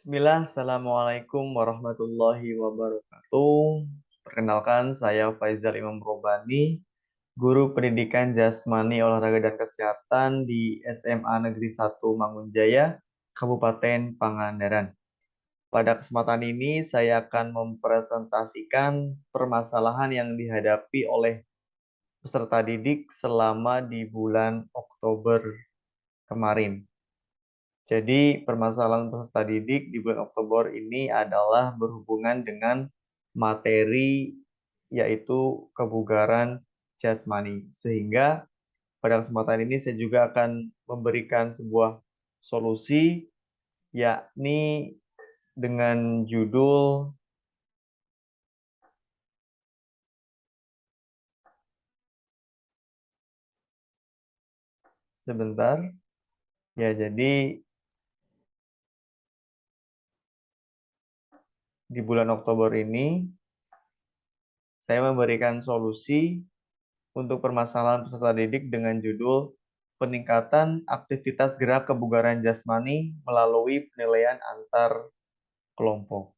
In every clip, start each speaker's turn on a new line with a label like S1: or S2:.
S1: Bismillah, Assalamualaikum warahmatullahi wabarakatuh. Perkenalkan, saya Faizal Imam Robani, Guru Pendidikan Jasmani Olahraga dan Kesehatan di SMA Negeri 1 Mangunjaya, Kabupaten Pangandaran. Pada kesempatan ini, saya akan mempresentasikan permasalahan yang dihadapi oleh peserta didik selama di bulan Oktober kemarin. Jadi, permasalahan peserta didik di bulan Oktober ini adalah berhubungan dengan materi yaitu kebugaran jasmani. Sehingga pada kesempatan ini saya juga akan memberikan sebuah solusi yakni dengan judul sebentar. Ya, jadi di bulan Oktober ini saya memberikan solusi untuk permasalahan peserta didik dengan judul peningkatan aktivitas gerak kebugaran jasmani melalui penilaian antar kelompok.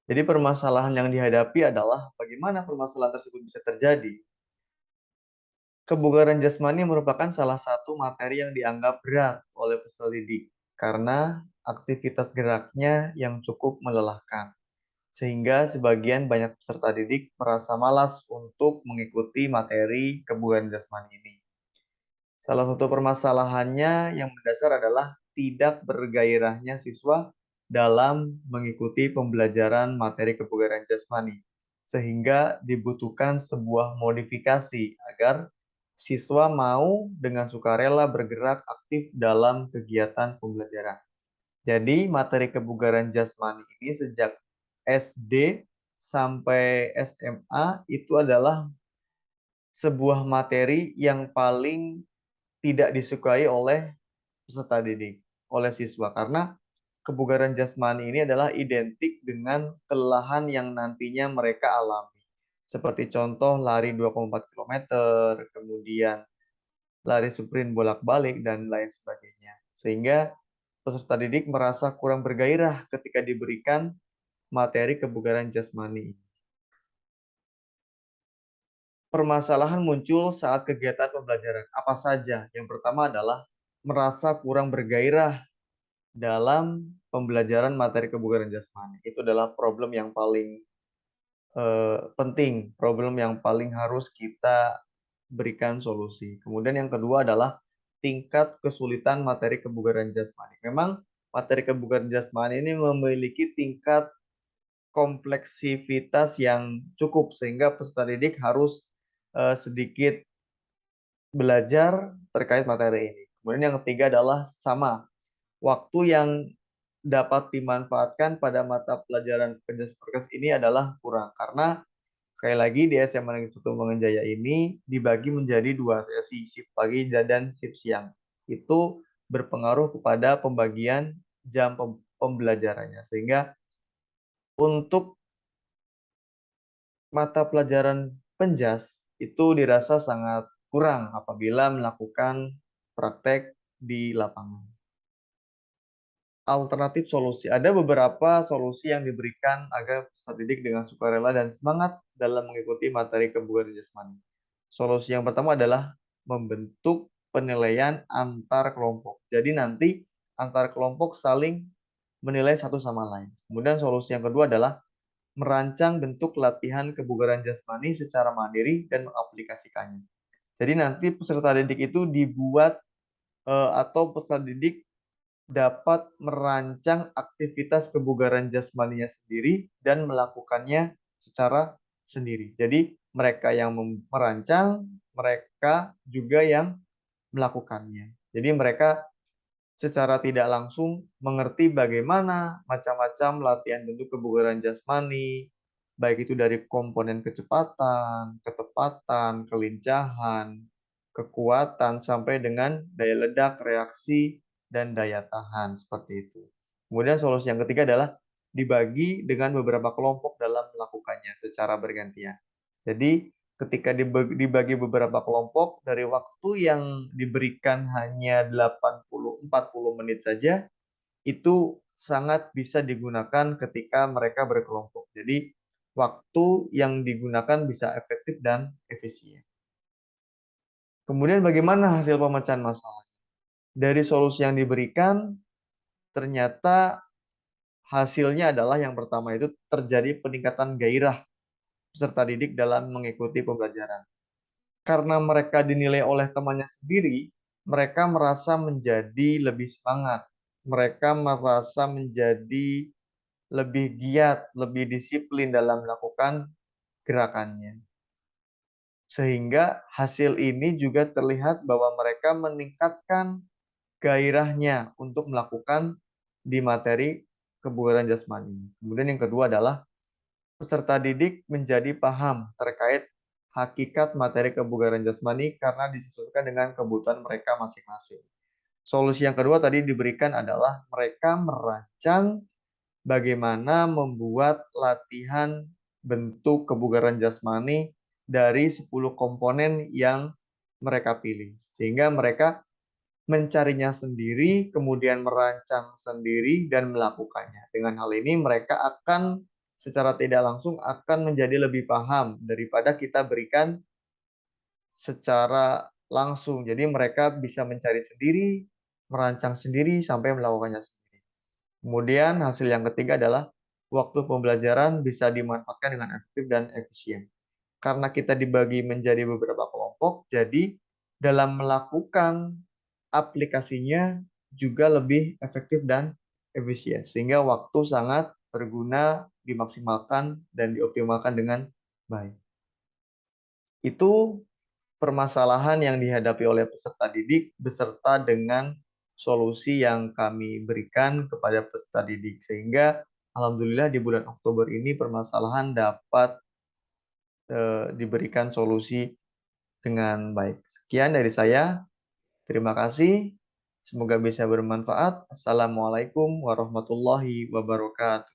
S1: Jadi permasalahan yang dihadapi adalah bagaimana permasalahan tersebut bisa terjadi. Kebugaran jasmani merupakan salah satu materi yang dianggap berat oleh peserta didik karena aktivitas geraknya yang cukup melelahkan. Sehingga sebagian banyak peserta didik merasa malas untuk mengikuti materi kebugaran jasmani ini. Salah satu permasalahannya yang mendasar adalah tidak bergairahnya siswa dalam mengikuti pembelajaran materi kebugaran jasmani, sehingga dibutuhkan sebuah modifikasi agar siswa mau dengan sukarela bergerak aktif dalam kegiatan pembelajaran. Jadi, materi kebugaran jasmani ini sejak SD sampai SMA itu adalah sebuah materi yang paling tidak disukai oleh peserta didik, oleh siswa. Karena kebugaran jasmani ini adalah identik dengan kelelahan yang nantinya mereka alami. Seperti contoh lari 2,4 km, kemudian lari sprint bolak-balik, dan lain sebagainya. Sehingga peserta didik merasa kurang bergairah ketika diberikan materi kebugaran jasmani. Permasalahan muncul saat kegiatan pembelajaran. Apa saja? Yang pertama adalah merasa kurang bergairah dalam pembelajaran materi kebugaran jasmani. Itu adalah problem yang paling penting, problem yang paling harus kita berikan solusi. Kemudian yang kedua adalah tingkat kesulitan materi kebugaran jasmani. Memang materi kebugaran jasmani ini memiliki tingkat kompleksivitas yang cukup sehingga peserta didik harus sedikit belajar terkait materi ini. Kemudian yang ketiga adalah sama waktu yang dapat dimanfaatkan pada mata pelajaran penjelasan perkes ini adalah kurang karena sekali lagi di SMA Negeri 1 Mangunjaya ini dibagi menjadi dua sesi, shift pagi dan shift siang. Itu berpengaruh kepada pembagian jam pembelajarannya. Sehingga untuk mata pelajaran penjas itu dirasa sangat kurang apabila melakukan praktek di lapangan. Alternatif solusi. Ada beberapa solusi yang diberikan agar peserta didik dengan sukarela dan semangat dalam mengikuti materi kebugaran jasmani. Solusi yang pertama adalah membentuk penilaian antar kelompok. Jadi nanti antar kelompok saling menilai satu sama lain. Kemudian solusi yang kedua adalah merancang bentuk latihan kebugaran jasmani secara mandiri dan mengaplikasikannya. Jadi nanti peserta didik itu dibuat atau peserta didik dapat merancang aktivitas kebugaran jasmaninya sendiri dan melakukannya secara sendiri. Jadi mereka yang merancang, mereka juga yang melakukannya. Jadi mereka secara tidak langsung mengerti bagaimana macam-macam latihan bentuk kebugaran jasmani, baik itu dari komponen kecepatan, ketepatan, kelincahan, kekuatan, sampai dengan daya ledak, reaksi, dan daya tahan, seperti itu. Kemudian solusi yang ketiga adalah dibagi dengan beberapa kelompok dalam melakukannya secara bergantian. Jadi ketika dibagi beberapa kelompok dari waktu yang diberikan hanya 40 menit saja, itu sangat bisa digunakan ketika mereka berkelompok. Jadi waktu yang digunakan bisa efektif dan efisien. Kemudian bagaimana hasil pemecahan masalah? Dari solusi yang diberikan, ternyata hasilnya adalah yang pertama itu terjadi peningkatan gairah peserta didik dalam mengikuti pembelajaran. Karena mereka dinilai oleh temannya sendiri, mereka merasa menjadi lebih semangat. Mereka merasa menjadi lebih giat, lebih disiplin dalam melakukan gerakannya. Sehingga hasil ini juga terlihat bahwa mereka meningkatkan gairahnya untuk melakukan di materi kebugaran jasmani. Kemudian yang kedua adalah peserta didik menjadi paham terkait hakikat materi kebugaran jasmani karena disesuaikan dengan kebutuhan mereka masing-masing. Solusi yang kedua tadi diberikan adalah mereka merancang bagaimana membuat latihan bentuk kebugaran jasmani dari 10 komponen yang mereka pilih. Sehingga mereka mencarinya sendiri, kemudian merancang sendiri dan melakukannya. Dengan hal ini mereka akan secara tidak langsung akan menjadi lebih paham daripada kita berikan secara langsung. Jadi mereka bisa mencari sendiri, merancang sendiri sampai melakukannya sendiri. Kemudian hasil yang ketiga adalah waktu pembelajaran bisa dimanfaatkan dengan efektif dan efisien. Karena kita dibagi menjadi beberapa kelompok, jadi dalam melakukan aplikasinya juga lebih efektif dan efisien. Sehingga waktu sangat berguna, dimaksimalkan, dan dioptimalkan dengan baik. Itu permasalahan yang dihadapi oleh peserta didik beserta dengan solusi yang kami berikan kepada peserta didik. Sehingga alhamdulillah di bulan Oktober ini permasalahan dapat diberikan solusi dengan baik. Sekian dari saya. Terima kasih. Semoga bisa bermanfaat. Assalamualaikum warahmatullahi wabarakatuh.